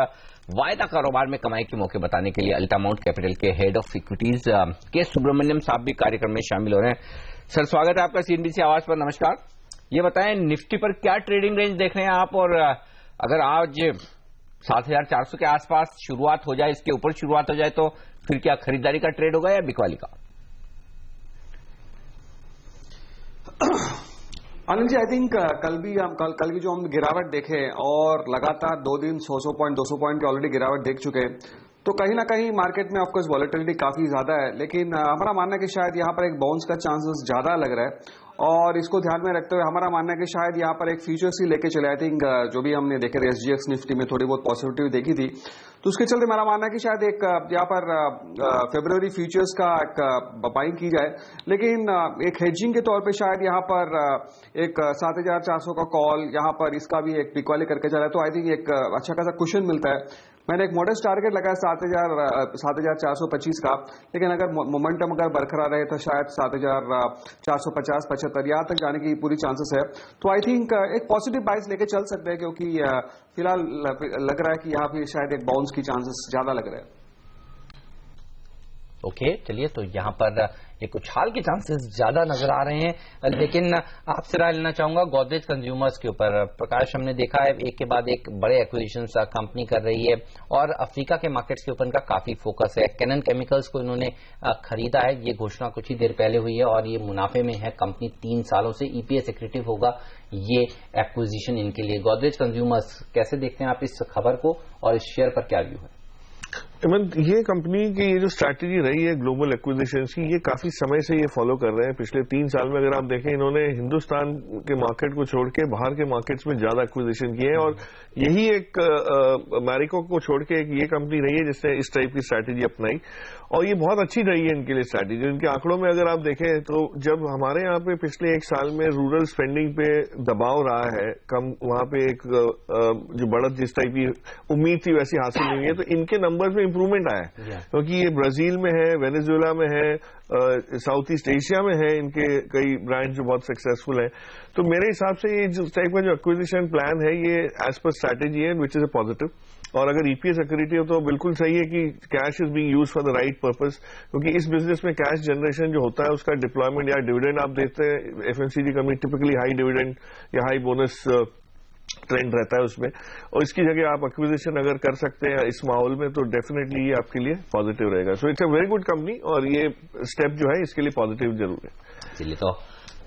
वायदा कारोबार में कमाई के मौके बताने के लिए अल्टामाउंट कैपिटल के हेड ऑफ इक्विटीज के सुब्रमण्यम साहब भी कार्यक्रम में शामिल हो रहे हैं। सर, स्वागत है आपका सीएनबीसी आवाज पर। नमस्कार। ये बताएं, निफ्टी पर क्या ट्रेडिंग रेंज देख रहे हैं आप, और अगर आज 7400 के आसपास शुरुआत हो जाए, इसके ऊपर शुरुआत हो जाए, तो फिर क्या खरीदारी का ट्रेड होगा या बिकवाली का? आनंद जी, आई थिंक कल की जो हम गिरावट देखे और लगातार 2 दिन 100 पॉइंट 200 पॉइंट की ऑलरेडी गिरावट देख चुके हैं, तो कहीं ना कहीं मार्केट में ऑफकोर्स वॉलेटिलिटी काफी ज्यादा है। लेकिन हमारा मानना है कि शायद यहाँ पर एक बाउंस का चांसेस ज्यादा लग रहा है, और इसको ध्यान में रखते हुए हमारा मानना है कि शायद यहाँ पर एक फ्यूचर्स ही लेके चले। आई थिंक जो भी हमने देखे थे एसजीएक्स निफ्टी में थोड़ी बहुत पॉजिटिव देखी थी, तो उसके चलते मेरा मानना है कि शायद एक यहाँ पर फरवरी फ्यूचर्स का एक बाइंग की जाए। लेकिन एक हेजिंग के तौर पे शायद यहाँ पर एक 7400 का कॉल यहाँ पर इसका भी एक बिकवाली करके चला है, तो आई थिंक एक अच्छा खासा कुशन मिलता है। मैंने एक मॉडेस्ट टारगेट लगाया 7425 का, लेकिन अगर मोमेंटम अगर बरकरार रहे तो शायद 7450 75 यहाँ तक जाने की पूरी चांसेस है। तो आई थिंक एक पॉजिटिव बाइस लेके चल सकते हैं, क्योंकि फिलहाल लग रहा है कि यहाँ पे शायद एक बाउंस की चांसेस ज्यादा लग रहे हैं। ओके, चलिए, तो यहाँ पर एक उछाल के चांसेस ज्यादा नजर आ रहे हैं। लेकिन आपसे राय लेना चाहूंगा गोदरेज कंज्यूमर्स के ऊपर। प्रकाश, हमने देखा है एक के बाद एक बड़े एक्विजिशंस कंपनी कर रही है, और अफ्रीका के मार्केट्स के ऊपर इनका काफी फोकस है। कैनन केमिकल्स को इन्होंने खरीदा है, ये घोषणा कुछ ही देर पहले हुई है, और ये मुनाफे में है। कंपनी 3 सालों से ईपीएस एक्रेटिव होगा ये एक्विजिशन इनके लिए। गोदरेज कंज्यूमर्स कैसे देखते हैं आप इस खबर को, और इस शेयर पर क्या व्यू है? ये कंपनी की ये जो स्ट्रैटेजी रही है ग्लोबल एक्विजिशन की, ये काफी समय से ये फॉलो कर रहे हैं। पिछले 3 साल में अगर आप देखें, इन्होंने हिंदुस्तान के मार्केट को छोड़ के बाहर के मार्केट्स में ज्यादा एक्विजिशन किए हैं, और यही एक मैरिको को छोड़ के एक ये कंपनी रही है जिसने इस टाइप की स्ट्रैटेजी अपनाई, और ये बहुत अच्छी रही है इनके लिए स्ट्रैटेजी। इनके आंकड़ों में अगर आप देखें, तो जब हमारे यहाँ पे पिछले 1 साल में रूरल स्पेंडिंग पे दबाव रहा है कम, वहां पे एक जो बढ़त जिस टाइप की उम्मीद थी वैसी हासिल नहीं हुई है, तो इनके नंबर्स में इंप्रूवमेंट आया है। क्योंकि ये ब्राजील में है, वेनेजुएला में है, साउथ ईस्ट एशिया में है, इनके कई ब्रांड जो बहुत सक्सेसफुल है। तो मेरे हिसाब से ये जिस टाइप का जो एक्विजिशन प्लान है, ये एज पर स्ट्रैटेजी है, विच इज अ पॉजिटिव। और अगर ईपीएस एक्रेटिव, तो बिल्कुल सही है कि cash is being used for the right purpose, क्योंकि इस बिजनेस में कैश जनरेशन जो होता है उसका डिप्लॉयमेंट या डिविडेंड आप देते हैं। FMCG company typically high dividend या हाई बोनस ट्रेंड रहता है उसमें, और इसकी जगह आप एक्विजिशन अगर कर सकते हैं इस माहौल में, तो डेफिनेटली ये आपके लिए पॉजिटिव रहेगा। So it's a very good company, और ये स्टेप जो है इसके लिए पॉजिटिव जरूर है। चलिए, तो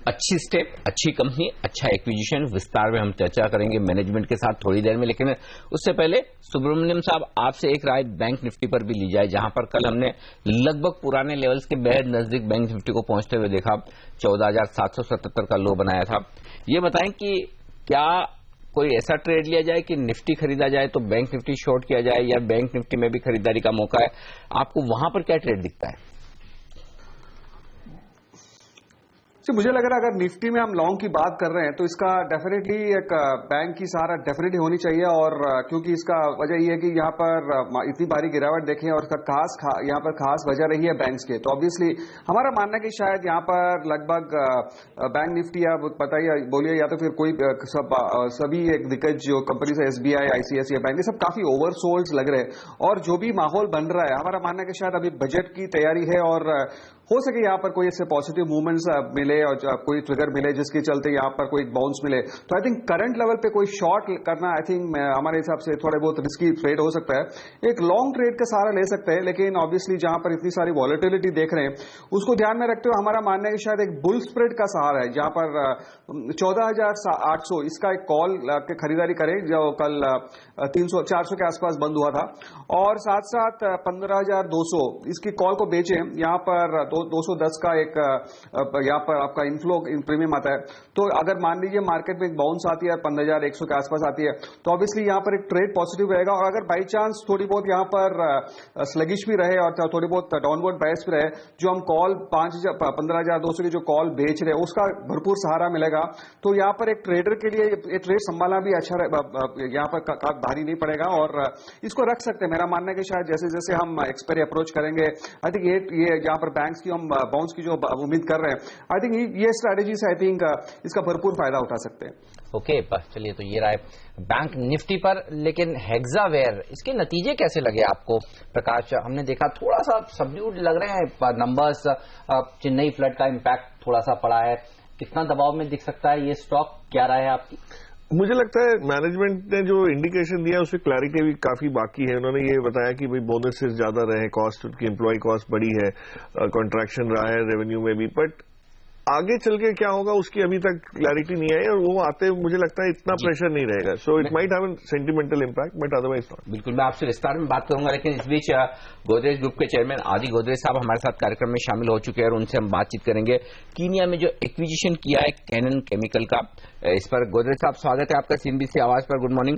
अच्छी स्टेप, अच्छी कंपनी, अच्छा एक्विजिशन, विस्तार में हम चर्चा करेंगे मैनेजमेंट के साथ थोड़ी देर में। लेकिन उससे पहले सुब्रमण्यम साहब, आपसे एक राय बैंक निफ्टी पर भी ली जाए, जहां पर कल हमने लगभग पुराने लेवल्स के बेहद नजदीक बैंक निफ्टी को पहुंचते हुए देखा। 14,777 का लो बनाया था। ये बताएं कि क्या कोई ऐसा ट्रेड लिया जाए कि निफ्टी खरीदा जाए तो बैंक निफ्टी शॉर्ट किया जाए, या बैंक निफ्टी में भी खरीदारी का मौका है? आपको वहां पर क्या ट्रेड दिखता है? मुझे लग रहा है अगर निफ्टी में हम लॉन्ग की बात कर रहे हैं, तो इसका डेफिनेटली एक बैंक की सहारा डेफिनेटली होनी चाहिए। और क्योंकि इसका वजह यह है कि यहाँ पर इतनी भारी गिरावट देखें, और इसका यहाँ पर खास वजह रही है बैंक्स के, तो ऑब्वियसली हमारा मानना है कि शायद यहाँ पर लगभग बैंक निफ्टी, या बताइए बोलिए, या तो फिर कोई सभी एक दिग्गज जो कंपनी है एसबीआई, आईसीआईसीआई बैंक, ये सब काफी ओवरसोल्ड लग रहे हैं। और जो भी माहौल बन रहा है, हमारा मानना है कि शायद अभी बजट की तैयारी है, और हो सके यहाँ पर कोई इससे पॉजिटिव मूवमेंट्स मिले और कोई ट्रिगर मिले जिसके चलते यहाँ पर कोई बाउंस मिले, तो आई थिंक करंट लेवल पे कोई शॉर्ट करना आई थिंक हमारे हिसाब से थोड़े बहुत रिस्की ट्रेड हो सकता है। एक लॉन्ग ट्रेड का सहारा ले सकते हैं, लेकिन ऑब्वियसली जहां पर इतनी सारी वॉलेटिलिटी देख रहे हैं उसको ध्यान में रखते हुए हमारा मानना है कि शायद एक बुल स्प्रेड का सहारा है, जहां पर 14,800 इसका एक कॉल के खरीदारी करें जो कल 300-400 के आसपास बंद हुआ था, और साथ साथ 15,200 इसकी कॉल को बेचें। यहाँ पर 210 का एक यहाँ पर आपका इनफ्लो प्रीमियम आता है, तो अगर मान लीजिए मार्केट में एक बाउंस आती है 15,100 के आसपास आती है तो ऑब्वियसली यहाँ पर एक ट्रेड पॉजिटिव रहेगा। और अगर बाई चांस थोड़ी बहुत यहाँ पर स्लगिश भी रहे और थोड़ी बहुत डाउनवर्ड बायस भी रहे, जो हम कॉल 15,200 की जो कॉल बेच रहे हैं उसका भरपूर सहारा मिलेगा, तो यहाँ पर एक ट्रेडर के लिए ये ट्रेड संभालना भी अच्छा यहाँ पर भारी नहीं पड़ेगा और इसको रख सकते हैं। मेरा मानना है कि शायद जैसे जैसे हम एक्सपायरी अप्रोच करेंगे, आई थिंक ये यहाँ पर बैंक्स की हम बाउंस की जो उम्मीद कर रहे हैं, आई थिंक ये स्ट्रैटेजी से आई थिंक इसका भरपूर फायदा उठा सकते हैं। ओके, चलिए तो ये रहा बैंक निफ्टी पर, लेकिन हेक्सावेयर इसके नतीजे कैसे लगे आपको प्रकाश? हमने देखा थोड़ा सा सबड्यूड लग रहे हैं नंबर्स, चेन्नई फ्लड का इम्पैक्ट थोड़ा सा पड़ा है, कितना दबाव में दिख सकता है ये स्टॉक, क्या राय है आपकी? मुझे लगता है मैनेजमेंट ने जो इंडिकेशन दिया उसमें क्लैरिटी भी काफी बाकी है। उन्होंने ये बताया कि भाई बोनसेस ज्यादा रहे, कॉस्ट उनकी एम्प्लॉय कॉस्ट बढ़ी है, कॉन्ट्रैक्शन रहा है रेवेन्यू में भी, बट आगे चल के क्या होगा उसकी अभी तक क्लैरिटी नहीं आई और वो आते मुझे लगता है इतना प्रेशर नहीं रहेगा। So it might have a sentimental impact but otherwise not. बिल्कुल, मैं आपसे विस्तार में बात करूंगा, लेकिन इस बीच गोदरेज ग्रुप के चेयरमैन आदि गोदरेज साहब हमारे साथ कार्यक्रम में शामिल हो चुके हैं और उनसे हम बातचीत करेंगे कीनिया में जो एक्विजिशन किया है कैनन केमिकल का, इस पर। गोदरेज साहब स्वागत है आपका सीएनबीसी आवाज पर, गुड मॉर्निंग।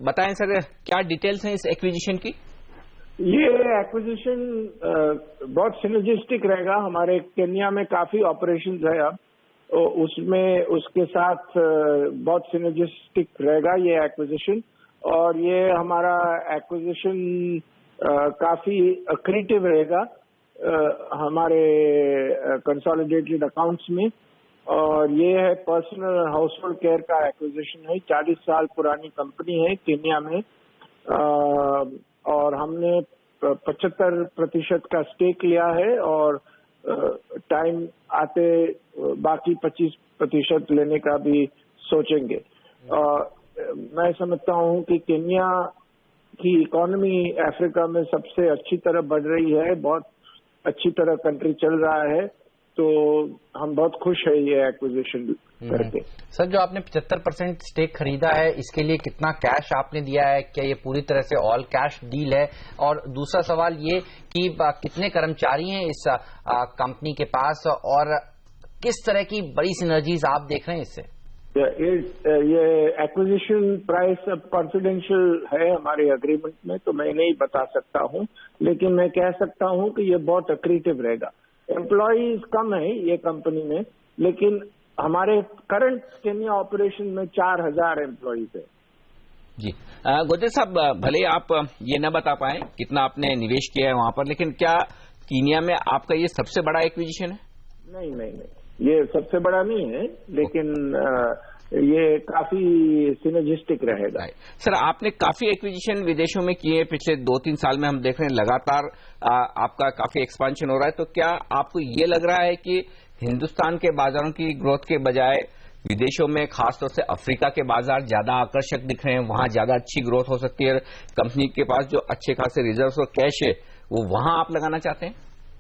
बताएं सर, क्या डिटेल्स हैं इस एक्विजिशन की? ये एक्विजिशन बहुत सिनर्जिस्टिक रहेगा, हमारे केन्या में काफी ऑपरेशंस है अब, उसमें उसके साथ बहुत सिनर्जिस्टिक रहेगा ये एक्विजिशन, और ये हमारा एक्विजिशन काफी एक्रीटिव रहेगा हमारे कंसोलिडेटेड अकाउंट्स में। और ये है पर्सनल हाउस होल्ड केयर का एक्विजिशन है, 40 साल पुरानी कंपनी है केन्या में, और हमने 75% का स्टेक लिया है और टाइम आते बाकी 25% लेने का भी सोचेंगे। मैं समझता हूँ कि केन्या की इकोनॉमी अफ्रीका में सबसे अच्छी तरह बढ़ रही है, बहुत अच्छी तरह कंट्री चल रहा है, तो हम बहुत खुश है ये एक्विजिशन करके। सर, जो आपने 75% स्टेक खरीदा है इसके लिए कितना कैश आपने दिया है? क्या ये पूरी तरह से ऑल कैश डील है? और दूसरा सवाल ये कि कितने कर्मचारी हैं इस कंपनी के पास और किस तरह की बड़ी सिनर्जीज आप देख रहे हैं इससे? ये एक्विजिशन प्राइस अब कॉन्फिडेंशियल है हमारे एग्रीमेंट में, तो मैं नहीं बता सकता हूँ, लेकिन मैं कह सकता हूँ कि ये बहुत एक्रीटिव रहेगा। एम्प्लॉयज कम है ये कंपनी में, लेकिन हमारे करंट केन्या ऑपरेशन में 4,000 एम्प्लॉयज है। जी गोदरेज साहब, भले आप ये न बता पाए कितना आपने निवेश किया है वहां पर, लेकिन क्या कीनिया में आपका ये सबसे बड़ा एक्विजिशन है? नहीं, ये सबसे बड़ा नहीं है, लेकिन ये काफी सिनर्जिस्टिक रहेगा। सर, आपने काफी एक्विजिशन विदेशों में किए पिछले 2-3 साल में, हम देख रहे हैं लगातार आपका काफी एक्सपांशन हो रहा है, तो क्या आपको ये लग रहा है कि हिंदुस्तान के बाजारों की ग्रोथ के बजाय विदेशों में खासतौर से अफ्रीका के बाजार ज्यादा आकर्षक दिख रहे हैं, वहां ज्यादा अच्छी ग्रोथ हो सकती है, कंपनी के पास जो अच्छे खासे रिजर्व और कैश है वो वहां आप लगाना चाहते हैं?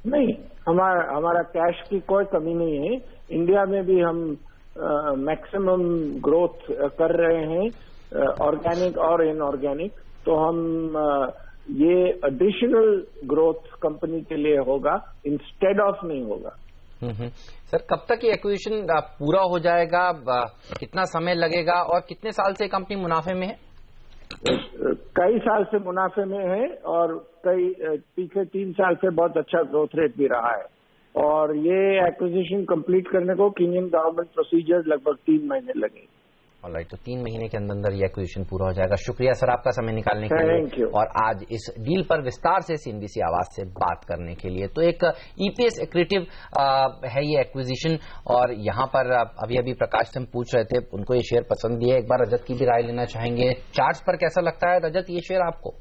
नहीं, हमारा कैश की कोई कमी नहीं है। इंडिया में भी हम मैक्सिमम ग्रोथ कर रहे हैं, ऑर्गेनिक और इनऑर्गेनिक, तो हम ये एडिशनल ग्रोथ कंपनी के लिए होगा, इंस्टेड ऑफ नहीं होगा। सर, कब तक ये एक्विजिशन पूरा हो जाएगा, कितना समय लगेगा और कितने साल से कंपनी मुनाफे में है? कई साल से मुनाफे में है और पिछले 3 साल से बहुत अच्छा ग्रोथ रेट भी रहा है, और ये एक्विजिशन कंप्लीट करने को केनियन गवर्नमेंट प्रोसीजर लगभग 3 महीने लगे। ऑलराइट, तो 3 महीने के अंदर ये एक्विजिशन पूरा हो जाएगा। शुक्रिया सर आपका समय निकालने के लिए और आज इस डील पर विस्तार से सीएनबीसी आवाज से बात करने के लिए। तो एक ईपीएस एक्रेटिव है ये एक्विजिशन, और यहाँ पर अभी प्रकाश से हम पूछ रहे थे, उनको ये शेयर पसंद दिए, एक बार रजत की भी राय लेना चाहेंगे। चार्ट्स पर कैसा लगता है रजत ये शेयर आपको?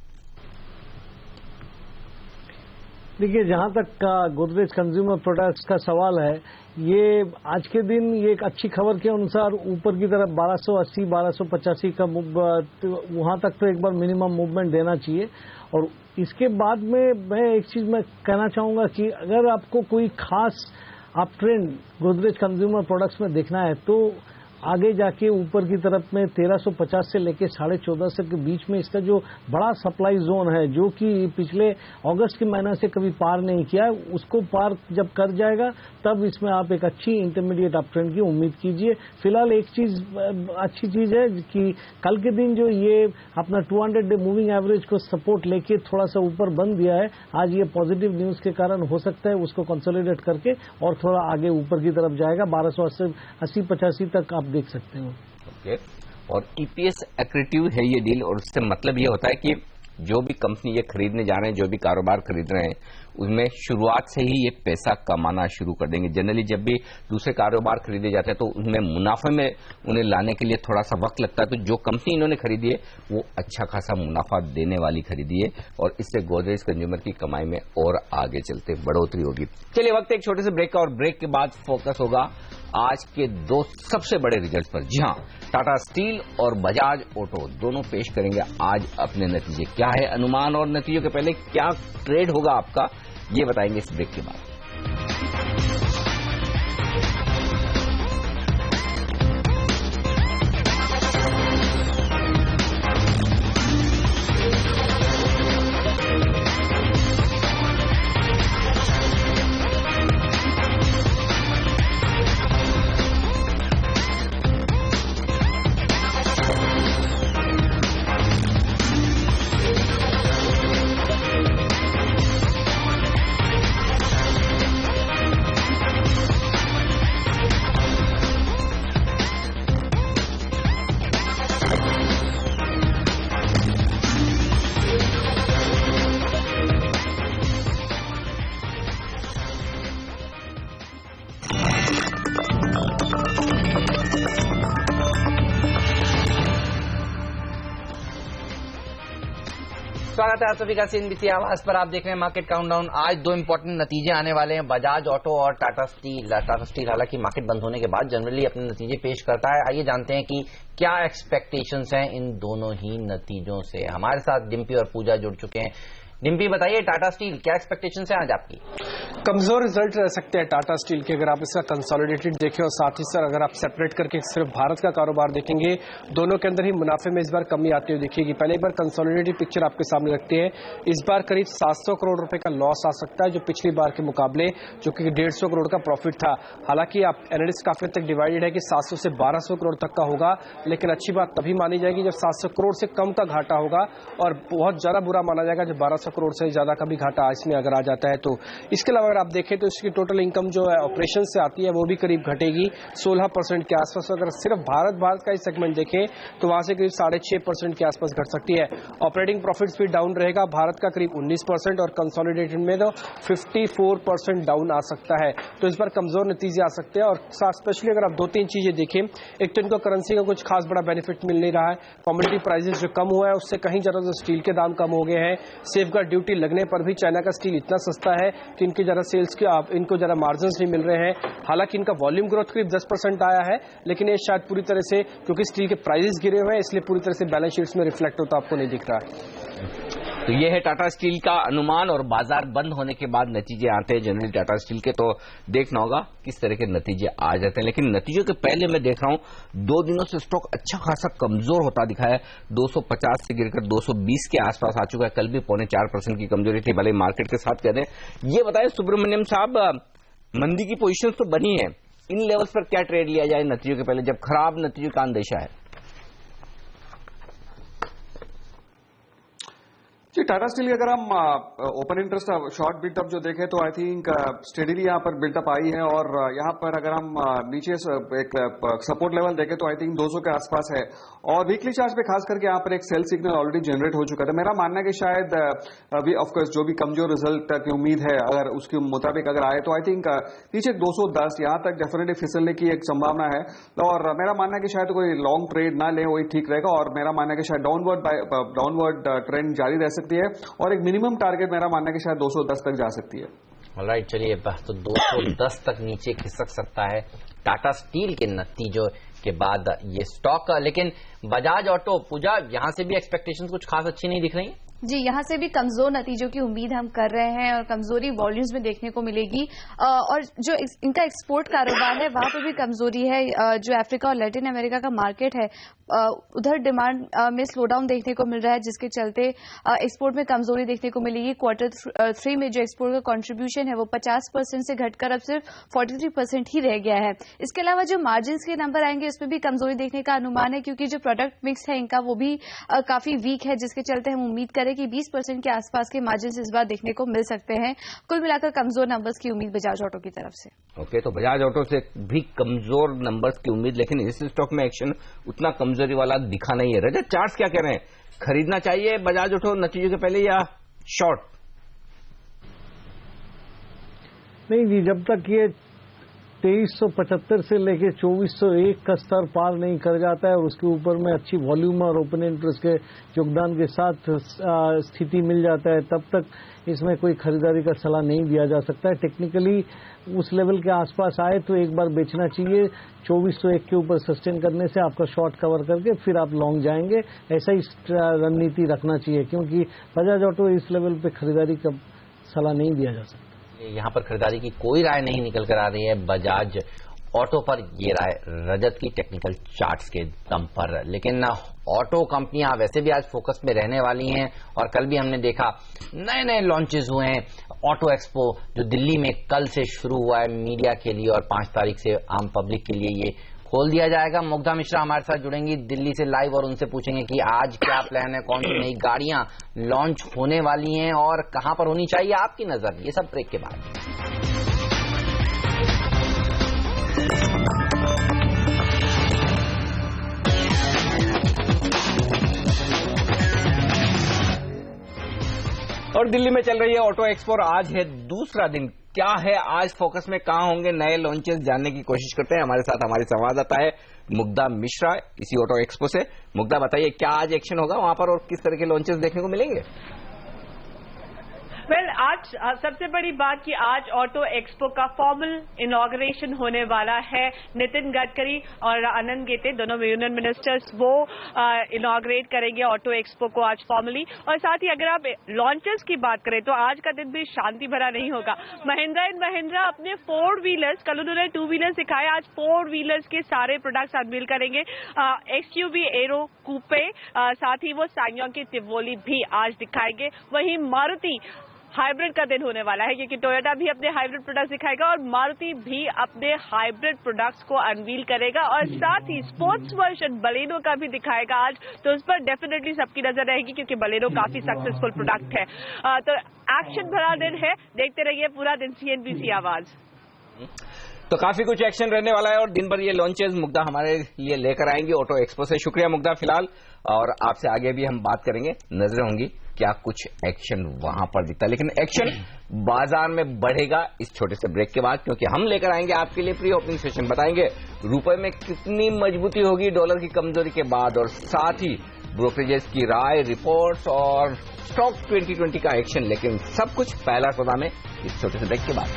देखिए, जहां तक गोदरेज कंज्यूमर प्रोडक्ट्स का सवाल है, ये आज के दिन ये एक अच्छी खबर के अनुसार ऊपर की तरफ 1280 1285 का वहां तक तो एक बार मिनिमम मूवमेंट देना चाहिए। और इसके बाद में मैं एक चीज मैं कहना चाहूंगा कि अगर आपको कोई खास up trend Godrej consumer products में देखना है तो आगे जाके ऊपर की तरफ में 1350 से लेके 1450 के बीच में इसका जो बड़ा सप्लाई जोन है, जो कि पिछले अगस्त के महीने से कभी पार नहीं किया, उसको पार जब कर जाएगा तब इसमें आप एक अच्छी इंटरमीडिएट अप ट्रेंड की उम्मीद कीजिए। फिलहाल एक चीज अच्छी चीज है कि कल के दिन जो ये अपना 200 डे मूविंग एवरेज को सपोर्ट लेके थोड़ा सा ऊपर बंद दिया है, आज ये पॉजिटिव न्यूज के कारण हो सकता है उसको कंसोलिडेट करके और थोड़ा आगे ऊपर की तरफ जाएगा। 1280-85 तक आप देख सकते हो। ओके। और ईपीएस एक्रेटिव है ये डील, और उससे मतलब ये होता है कि जो भी कंपनी ये खरीदने जा रहे हैं, जो भी कारोबार खरीद रहे हैं, उसमें शुरुआत से ही ये पैसा कमाना शुरू कर देंगे। जनरली जब भी दूसरे कारोबार खरीदे जाते हैं तो उनमें मुनाफे में उन्हें लाने के लिए थोड़ा सा वक्त लगता है। तो जो कंपनी इन्होंने खरीदी है वो अच्छा खासा मुनाफा देने वाली खरीदी है, और इससे गोदरेज कंज्यूमर की कमाई में और आगे चलते बढ़ोतरी होगी। चलिए, वक्त एक छोटे से ब्रेक का, और ब्रेक के बाद फोकस होगा आज के दो सबसे बड़े रिजल्ट पर। जी हां, टाटा स्टील और बजाज ऑटो दोनों पेश करेंगे आज अपने नतीजे। क्या है अनुमान, और नतीजों के पहले क्या ट्रेड होगा आपका, ये बताएंगे इस ब्रेक के बाद। स्वागत है आप सभी का सीएनबीसी आवाज पर। आप देख रहे हैं मार्केट काउंटडाउन। आज दो इंपॉर्टेंट नतीजे आने वाले हैं, बजाज ऑटो और टाटा स्टील। टाटा स्टील हालांकि मार्केट बंद होने के बाद जनरली अपने नतीजे पेश करता है। आइए जानते हैं कि क्या एक्सपेक्टेशंस हैं इन दोनों ही नतीजों से। हमारे साथ डिम्पी और पूजा जुड़ चुके हैं। डिम्पी, बताइए टाटा स्टील क्या एक्सपेक्टेशंस हैं आज आपकी? कमजोर रिजल्ट रह सकते हैं टाटा स्टील के, अगर आप इसका कंसोलिडेटेड देखें, और साथ ही सर अगर आप सेपरेट करके सिर्फ भारत का कारोबार देखेंगे, दोनों के अंदर ही मुनाफे में इस बार कमी आती हुई दिखेगी। पहले एक बार कंसोलिडेटेड पिक्चर आपके सामने रखते हैं। इस बार करीब 700 करोड़ रुपए का लॉस आ सकता है, जो पिछली बार के मुकाबले जो कि 150 करोड़ का प्रॉफिट था। हालांकि आप एनालिस्ट काफी तक डिवाइडेड है कि 700 से 1200 करोड़ तक का होगा, लेकिन अच्छी बात तभी मानी जाएगी जब 700 करोड़ से कम का घाटा होगा, और बहुत ज्यादा बुरा माना जाएगा जब 1200 करोड़ से ज्यादा का भी घाटा इसमें अगर आ जाता है तो। इसके अलावा अगर आप देखें तो इसकी टोटल इनकम जो है ऑपरेशन से आती है वो भी करीब घटेगी 16% के आसपास। अगर सिर्फ भारत का ही सेगमेंट देखें तो वहां से करीब 6.5% के आसपास घट सकती है। ऑपरेटिंग प्रॉफिट्स भी डाउन रहेगा, भारत का करीब 19% और कंसोलिडेटेड में तो 54% डाउन आ सकता है। तो इस बार कमजोर नतीजे आ सकते हैं। और स्पेशली अगर आप 2-3 चीजें देखें, एक तो इनको करेंसी का कुछ खास बड़ा बेनिफिट मिल नहीं रहा है। कमोडिटी प्राइसेस जो कम हुआ है उससे कहीं ज्यादा स्टील के दाम कम हो गए हैं। सेफगार्ड ड्यूटी लगने पर भी चाइना का स्टील इतना सस्ता है कि इनकी जरा सेल्स के इनको जरा मार्जिन भी मिल रहे हैं। हालांकि इनका वॉल्यूम ग्रोथ करीब 10% आया है, लेकिन ये शायद पूरी तरह से, क्योंकि स्टील के प्राइसेस गिरे हुए हैं, इसलिए पूरी तरह से बैलेंस शीट्स में रिफ्लेक्ट होता आपको नहीं दिख रहा है। तो ये है टाटा स्टील का अनुमान, और बाजार बंद होने के बाद नतीजे आते हैं जनरली टाटा स्टील के, तो देखना होगा किस तरह के नतीजे आ जाते हैं। लेकिन नतीजों के पहले मैं देख रहा हूं 2 दिनों से स्टॉक अच्छा खासा कमजोर होता दिखा है। 250 से गिरकर 220 के आसपास आ चुका है। कल भी 0.4% की कमजोरी थी, भले मार्केट के साथ कह दें। ये बताएं सुब्रमण्यम साहब, मंदी की पोजीशन तो बनी है, इन लेवल्स पर क्या ट्रेड लिया जाए नतीजों के पहले, जब खराब नतीजों का अंदेशा है? जी, टाटा स्टील अगर हम ओपन इंटरेस्ट शॉर्ट बिल्टअप जो देखें तो आई थिंक स्टेडीली यहाँ पर बिल्टअप आई है, और यहाँ पर अगर हम नीचे एक सपोर्ट लेवल देखें तो आई थिंक 200 के आसपास है। और वीकली चार्ट पे खास करके यहाँ पर एक सेल सिग्नल ऑलरेडी जनरेट हो चुका था। मेरा मानना है कि शायद अभी ऑफकोर्स जो भी कमजोर रिजल्ट की उम्मीद है, अगर उसके मुताबिक अगर आए तो आई थिंक नीचे 210 यहाँ तक डेफिनेटली फिसलने की एक संभावना है। और मेरा मानना है कि शायद कोई लॉन्ग ट्रेड ना ले, वही ठीक रहेगा। और मेरा मानना है कि शायद डाउनवर्ड ट्रेंड जारी रह सकता सकती है और एक मिनिमम टारगेट मेरा मानना है कि शायद 210 तक जा सकती है। ऑलराइट, चलिए तो 210 तक नीचे खिसक सकता है टाटा स्टील के नतीजों के बाद ये स्टॉक। लेकिन बजाज ऑटो, पूजा, यहां से भी एक्सपेक्टेशंस कुछ खास अच्छी नहीं दिख रही है। जी, यहां से भी कमजोर नतीजों की उम्मीद हम कर रहे हैं और कमजोरी वॉल्यूम्स में देखने को मिलेगी। और जो इनका एक्सपोर्ट कारोबार है वहां पर भी कमजोरी है। जो अफ्रीका और लैटिन अमेरिका का मार्केट है उधर डिमांड में स्लोडाउन देखने को मिल रहा है, जिसके चलते एक्सपोर्ट में कमजोरी देखने को मिलेगी। Q3 में जो एक्सपोर्ट का कंट्रीब्यूशन है वो 50% से घटकर अब सिर्फ 43% ही रह गया है। इसके अलावा जो मार्जिन के नंबर आएंगे उसमें भी कमजोरी देखने का अनुमान है, क्योंकि जो प्रोडक्ट मिक्स है इनका वो भी काफी वीक है, जिसके चलते हम उम्मीद करें कि 20% के आसपास के मार्जिन इस बार देखने को मिल सकते हैं। कुल मिलाकर कमजोर नंबर्स की उम्मीद बजाज ऑटो की तरफ से। ओके, तो बजाज ऑटो से भी कमजोर नंबर्स की उम्मीद, लेकिन इस स्टॉक में एक्शन उतना कमजोरी वाला दिखा नहीं है। रजत, चार्ट्स क्या कह रहे हैं? खरीदना चाहिए बजाज ऑटो नतीजों के पहले या शॉर्ट? नहीं जी, जब तक ये 2375 से लेके 2401 का स्तर पार नहीं कर जाता है और उसके ऊपर में अच्छी वॉल्यूम और ओपन इंटरेस्ट के योगदान के साथ स्थिति मिल जाता है, तब तक इसमें कोई खरीदारी का सलाह नहीं दिया जा सकता है। टेक्निकली उस लेवल के आसपास आए तो एक बार बेचना चाहिए। 2401 के ऊपर सस्टेन करने से आपका शॉर्ट कवर करके फिर आप लॉन्ग जाएंगे, ऐसा ही रणनीति रखना चाहिए, क्योंकि बजाज ऑटो इस लेवल पे खरीदारी का सलाह नहीं दिया जा सकता। यहाँ पर खरीदारी की कोई राय नहीं निकल कर आ रही है बजाज ऑटो पर, ये राय रजत की टेक्निकल चार्ट्स के दम पर। लेकिन ऑटो कंपनियां वैसे भी आज फोकस में रहने वाली हैं और कल भी हमने देखा नए नए लॉन्चेस हुए हैं। ऑटो एक्सपो जो दिल्ली में कल से शुरू हुआ है मीडिया के लिए और 5 तारीख से आम पब्लिक के लिए ये खोल दिया जाएगा। मुग्धा मिश्रा हमारे साथ जुड़ेंगी दिल्ली से लाइव और उनसे पूछेंगे कि आज क्या प्लान है, कौन सी नई गाड़ियां लॉन्च होने वाली हैं और कहां पर होनी चाहिए आपकी नजर। ये सब ब्रेक के बाद। और दिल्ली में चल रही है ऑटो एक्सपो और आज है दूसरा दिन। क्या है आज फोकस में, कहां होंगे नए लॉन्चेस, जानने की कोशिश करते हैं। हमारे साथ हमारी संवाददाता है मुग्धा मिश्रा इसी ऑटो एक्सपो से। मुग्धा, बताइए क्या आज एक्शन होगा वहां पर और किस तरह के लॉन्चेस देखने को मिलेंगे? आज सबसे बड़ी बात कि आज ऑटो एक्सपो का फॉर्मल इनॉग्रेशन होने वाला है। नितिन गडकरी और आनंद गेते, दोनों यूनियन मिनिस्टर्स, वो इनॉग्रेट करेंगे ऑटो एक्सपो को आज फॉर्मली। और साथ ही अगर आप लॉन्चेस की बात करें तो आज का दिन भी शांति भरा नहीं होगा। महिंद्रा एंड महिंद्रा अपने 4 व्हीलर्स, कल उन्होंने 2 व्हीलर्स दिखाए, आज 4 व्हीलर्स के सारे प्रोडक्ट्स अनवील करेंगे। XUV एरो कूपे, साथ ही वो सांगयोंग की टिवोली भी आज दिखाएंगे। वहीं मारुति हाइब्रिड का दिन होने वाला है, क्योंकि टोयोटा भी अपने हाइब्रिड प्रोडक्ट्स दिखाएगा और मारुति भी अपने हाइब्रिड प्रोडक्ट्स को अनवील करेगा और साथ ही स्पोर्ट्स वर्जन बलेनो का भी दिखाएगा आज। तो उस पर डेफिनेटली सबकी नजर रहेगी, क्योंकि बलेनो काफी सक्सेसफुल प्रोडक्ट है। तो एक्शन भरा दिन है, देखते रहिए पूरा दिन CNBC आवाज। तो काफी कुछ एक्शन रहने वाला है और दिन भर ये लॉन्चेस मुग्धा हमारे लिए लेकर आएंगे ऑटो एक्सपो से। शुक्रिया मुग्धा फिलहाल, और आपसे आगे भी हम बात करेंगे, नजर होंगी क्या कुछ एक्शन वहां पर दिखता है। लेकिन एक्शन बाजार में बढ़ेगा इस छोटे से ब्रेक के बाद, क्योंकि हम लेकर आएंगे आपके लिए प्री ओपनिंग सेशन, बताएंगे रुपए में कितनी मजबूती होगी डॉलर की कमजोरी के बाद, और साथ ही ब्रोकरेजेस की राय, रिपोर्ट्स और स्टॉक 2020 का एक्शन। लेकिन सब कुछ पहला सौदा में इस छोटे से ब्रेक के बाद।